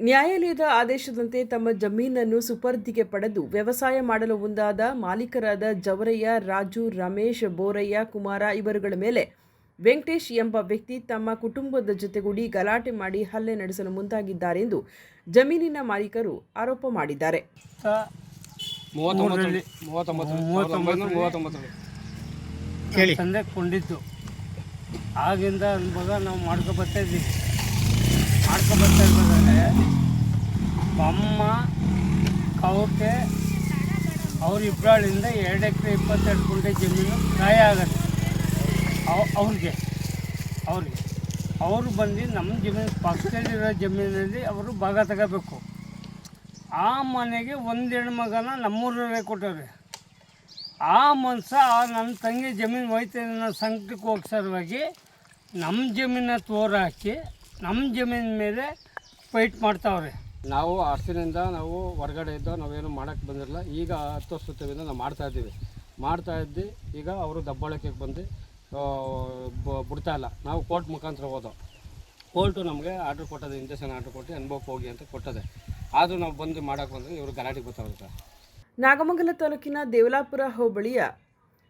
ನ್ಯಾಯಾಲಯದ ಆದೇಶದಂತೆ ತಮ್ಮ ಜಮೀನನ್ನು ಸುಪರ್ದಿಗೆ ಪಡೆದು ವ್ಯವಸಾಯ ಮಾಡಲು ಮುಂದಾದ ಮಾಲೀಕರಾದ ಜವರಯ್ಯ, ರಾಜು, ರಮೇಶ್, ಬೋರಯ್ಯ, ಕುಮಾರ ಇವರುಗಳ ಮೇಲೆ ವೆಂಕಟೇಶ್ ಎಂಬ ವ್ಯಕ್ತಿ ತಮ್ಮ ಕುಟುಂಬದ ಜೊತೆಗೂಡಿ ಗಲಾಟೆ ಮಾಡಿ ಹಲ್ಲೆ ನಡೆಸಲು ಮುಂದಾಗಿದ್ದಾರೆಂದು ಜಮೀನಿನ ಮಾಲೀಕರು ಆರೋಪ ಮಾಡಿದ್ದಾರೆ. ತಂದೆ ಕೊಂಡಿದ್ದು ಆಗಿಂದ ಮಗ ನಾವು ಮಾಡ್ಕೊಬರ್ತಾ ಇರ್ಬೇಕಾದ್ರೆ ಅಮ್ಮ ಕೌಕೆ ಅವ್ರ ಇಬ್ಬರಾಳಿಂದ 2 ಎಕರೆ 22 ಗುಂಟೆ ಜಮೀನು ಗಾಯ ಆಗುತ್ತೆ ಅವ್ರಿಗೆ ಅವರು ಬಂದು ನಮ್ಮ ಜಮೀನು ಪಕ್ಕದಲ್ಲಿರೋ ಜಮೀನಲ್ಲಿ ಅವರು ಭಾಗ ತಗೋಬೇಕು. ಆ ಮನೆಗೆ ಒಂದು ಹೆಣ್ಮಗನ ನಮ್ಮೂರವರೇ ಕೊಟ್ಟವ್ರೆ. ಆ ಮನ್ಸ ನನ್ನ ತಂಗಿ ಜಮೀನು ಹೋಯ್ತದೆ ಅನ್ನೋ ಸಂಕಟಕ್ಕೆ ಹೋಗಿ ಸಲುವಾಗಿ ನಮ್ಮ ಜಮೀನ ತೋರು ಹಾಕಿ ನಮ್ಮ ಜಮೀನ ಮೇಲೆ ಫೈಟ್ ಮಾಡ್ತಾವ್ರೆ. ನಾವು ಅಷ್ಟಿನಿಂದ ನಾವು ಹೊರಗಡೆ ಇದ್ದು ನಾವೇನು ಮಾಡೋಕ್ಕೆ ಬಂದಿರಲಿಲ್ಲ. ಈಗ 10 ವರ್ಷದಿಂದ ನಾವು ಮಾಡ್ತಾಯಿದ್ವಿ. ಈಗ ಅವರು ದಬ್ಬಾಳಿಕೆಗೆ ಬಂದು ಬಿಡ್ತಾ ಇಲ್ಲ. ನಾವು ಕೋರ್ಟ್ ಮುಖಾಂತರ ಹೋದೋ, ಕೋರ್ಟು ನಮಗೆ ಆರ್ಡ್ರ್ ಕೊಟ್ಟದೆ, ಇಂಜೆಕ್ಷನ್ ಆರ್ಡ್ರ್ ಕೊಟ್ಟು ಅನುಭವಕ್ಕೆ ಹೋಗಿ ಅಂತ ಕೊಟ್ಟದೆ. ಆದರೂ ನಾವು ಬಂದು ಮಾಡೋಕ್ಕೆ ಬಂದರೆ ಇವರು ಗಲಾಟೆಗೆ ಬರ್ತಾವ್ರೆ. ನಾಗಮಂಗಲ ತಾಲೂಕಿನ ದೇವಲಾಪುರ ಹೋಬಳಿಯ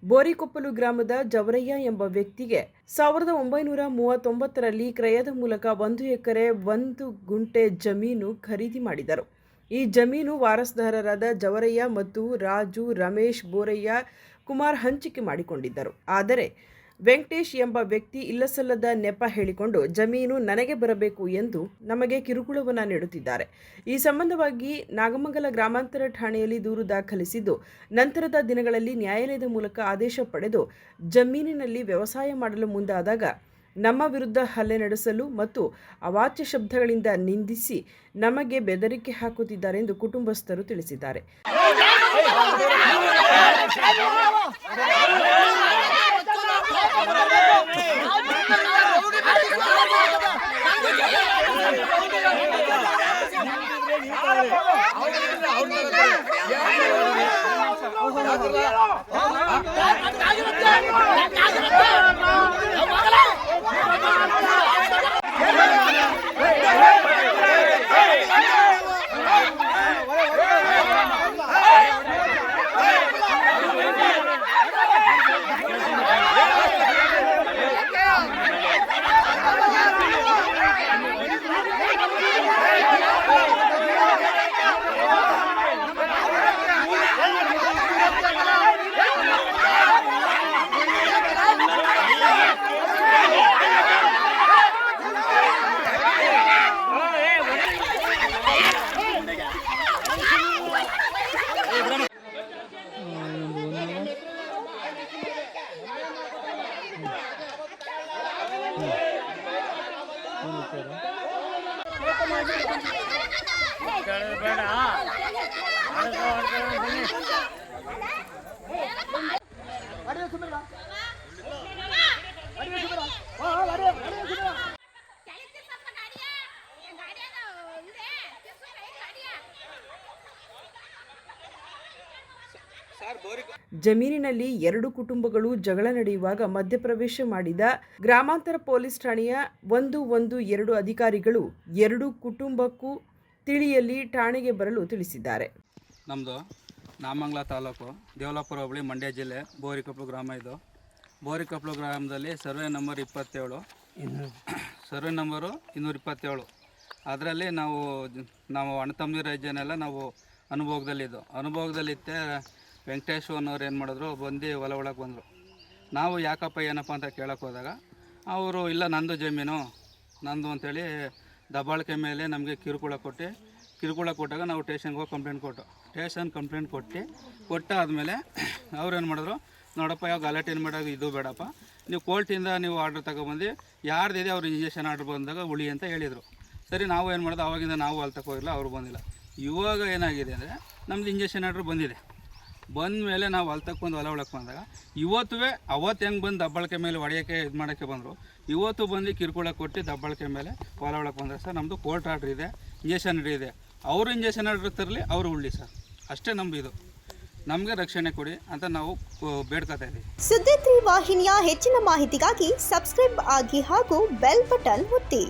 ಬೋರಿಕೊಪ್ಪಲು ಗ್ರಾಮದ ಜವರಯ್ಯ ಎಂಬ ವ್ಯಕ್ತಿಗೆ 1939ರಲ್ಲಿ ಕ್ರಯದ ಮೂಲಕ 1 ಎಕರೆ 1 ಗುಂಟೆ ಜಮೀನು ಖರೀದಿ ಮಾಡಿದರು. ಈ ಜಮೀನು ವಾರಸುದಾರರಾದ ಜವರಯ್ಯ ಮತ್ತು ರಾಜು, ರಮೇಶ್, ಬೋರಯ್ಯ, ಕುಮಾರ್ ಹಂಚಿಕೆ ಮಾಡಿಕೊಂಡಿದ್ದರು. ಆದರೆ ವೆಂಕಟೇಶ್ ಎಂಬ ವ್ಯಕ್ತಿ ಇಲ್ಲಸಲ್ಲದ ನೆಪ ಹೇಳಿಕೊಂಡು ಜಮೀನು ನನಗೆ ಬರಬೇಕು ಎಂದು ನಮಗೆ ಕಿರುಕುಳವನ್ನು ನೀಡುತ್ತಿದ್ದಾರೆ. ಈ ಸಂಬಂಧವಾಗಿ ನಾಗಮಂಗಲ ಗ್ರಾಮಾಂತರ ಠಾಣೆಯಲ್ಲಿ ದೂರು ದಾಖಲಿಸಿದ್ದು, ನಂತರದ ದಿನಗಳಲ್ಲಿ ನ್ಯಾಯಾಲಯದ ಮೂಲಕ ಆದೇಶ ಪಡೆದು ಜಮೀನಿನಲ್ಲಿ ವ್ಯವಸಾಯ ಮಾಡಲು ಮುಂದಾದಾಗ ನಮ್ಮ ವಿರುದ್ಧ ಹಲ್ಲೆ ನಡೆಸಲು ಮತ್ತು ಅವಾಚ್ಯ ಶಬ್ದಗಳಿಂದ ನಿಂದಿಸಿ ನಮಗೆ ಬೆದರಿಕೆ ಹಾಕುತ್ತಿದ್ದಾರೆಂದು ಕುಟುಂಬಸ್ಥರು ತಿಳಿಸಿದ್ದಾರೆ. ಜಮೀನಿನಲ್ಲಿ 2 ಕುಟುಂಬಗಳು ಜಗಳ ನಡೆಯುವಾಗ ಮಧ್ಯಪ್ರವೇಶ ಮಾಡಿದ ಗ್ರಾಮಾಂತರ ಪೊಲೀಸ್ ಠಾಣೆಯ 112 ಅಧಿಕಾರಿಗಳು 2 ಕುಟುಂಬಕ್ಕೂ ತಿಳಿಯಲ್ಲಿ ಠಾಣೆಗೆ ಬರಲು ತಿಳಿಸಿದ್ದಾರೆ. ನಮ್ಮದು ನಾಗಮಂಗಲ ತಾಲೂಕು ದೇವಲಾಪುರ ಹೋಬಳಿ, ಮಂಡ್ಯ ಜಿಲ್ಲೆ, ಬೋರಿಕೊಪ್ಪಲು ಗ್ರಾಮ. ಇದು ಬೋರಿಕೊಪ್ಪಲು ಗ್ರಾಮದಲ್ಲಿ ಸರ್ವೆ ನಂಬರ್ 27, ಸರ್ವೆ ನಂಬರು 227. ಅದರಲ್ಲಿ ನಾವು ಅಣ್ಣ ತಮ್ಮದಿರ ಜನೆಲ್ಲ ನಾವು ಅನುಭವದಲ್ಲಿತ್ತೆ. ವೆಂಕಟೇಶ್ ಅನ್ನೋರು ಏನು ಮಾಡಿದ್ರು, ಬಂದು ಹೊಲ ಒಳಗೆ ಬಂದರು. ನಾವು ಯಾಕಪ್ಪ ಏನಪ್ಪ ಅಂತ ಕೇಳೋಕ್ಕೆ ಹೋದಾಗ ಅವರು ಇಲ್ಲ ನಂದು ಜಮೀನು ನಂದು ಅಂಥೇಳಿ ದಬ್ಬಾಳಿಕೆ ಮೇಲೆ ನಮಗೆ ಕಿರುಕುಳ ಕೊಟ್ಟಾಗ ನಾವು ಸ್ಟೇಷನ್ಗೆ ಹೋಗಿ ಕಂಪ್ಲೇಂಟ್ ಕೊಟ್ಟಾದಮೇಲೆ ಅವ್ರೇನು ಮಾಡಿದ್ರು, ನೋಡಪ್ಪ ಯಾವ ಗಲಾಟೆ ಏನು ಮಾಡೋದು ಇದು ಬೇಡಪ್ಪ, ನೀವು ಕೋರ್ಟಿಂದ ನೀವು ಆರ್ಡ್ರ್ ತಗೊಬಂದು ಯಾರ್ದಿದೆ ಅವ್ರು ಇಂಜೆಕ್ಷನ್ ಆರ್ಡ್ರ್ ಬಂದಾಗ ಉಳಿ ಅಂತ ಹೇಳಿದರು. ಸರಿ, ನಾವು ಏನು ಮಾಡೋದು, ಆವಾಗಿಂದ ನಾವು ಅಲ್ಲಿ ತಗೋಗಿಲ್ಲ, ಅವರು ಬಂದಿಲ್ಲ. ಇವಾಗ ಏನಾಗಿದೆ ಅಂದರೆ ನಮ್ಮದು ಇಂಜೆಕ್ಷನ್ ಆರ್ಡ್ರ್ ಬಂದಿದೆ. ಬಂದ ಮೇಲೆ ನಾವು ಅಲ್ಲಿ ತಕ್ಕೊಂಡು ಹೊಲ ಒಳಗೆ ಬಂದಾಗ ಅವತ್ತು ಹೆಂಗೆ ಬಂದು ದಬ್ಬಾಳಿಕೆ ಮೇಲೆ ಹೊಡೆಯೋಕ್ಕೆ ಇದು ಮಾಡೋಕ್ಕೆ ಬಂದರು, ಇವತ್ತು ಬಂದು ಕಿರುಕುಳ ಕೊಟ್ಟು ದಬ್ಬಾಳಿಕೆ ಮೇಲೆ ಹೊಲ ಒಳಗೆ ಬಂದರೆ ಸರ್ ನಮ್ಮದು ಕೋರ್ಟ್ ಆರ್ಡ್ರ್ ಇದೆ, ಇಂಜೆಕ್ಷನ್ ಇದೆ. ಅವರು ಇಂಜೆಕ್ಷನ್ ಆರ್ಡ್ರ್ ತರಲಿ, ಅವರು ಉಳ್ಳಿ ಸರ್, ಅಷ್ಟೇ ನಮ್ಮದು. ನಮಗೆ ರಕ್ಷಣೆ ಕೊಡಿ ಅಂತ ನಾವು ಬೇಡ್ಕೊತಾ ಇದ್ದೀವಿ. ಸುದ್ದಿ 3 ವಾಹಿನಿಯ ಹೆಚ್ಚಿನ ಮಾಹಿತಿಗಾಗಿ ಸಬ್ಸ್ಕ್ರೈಬ್ ಆಗಿ ಹಾಗೂ ಬೆಲ್ ಬಟನ್ ಒತ್ತಿ.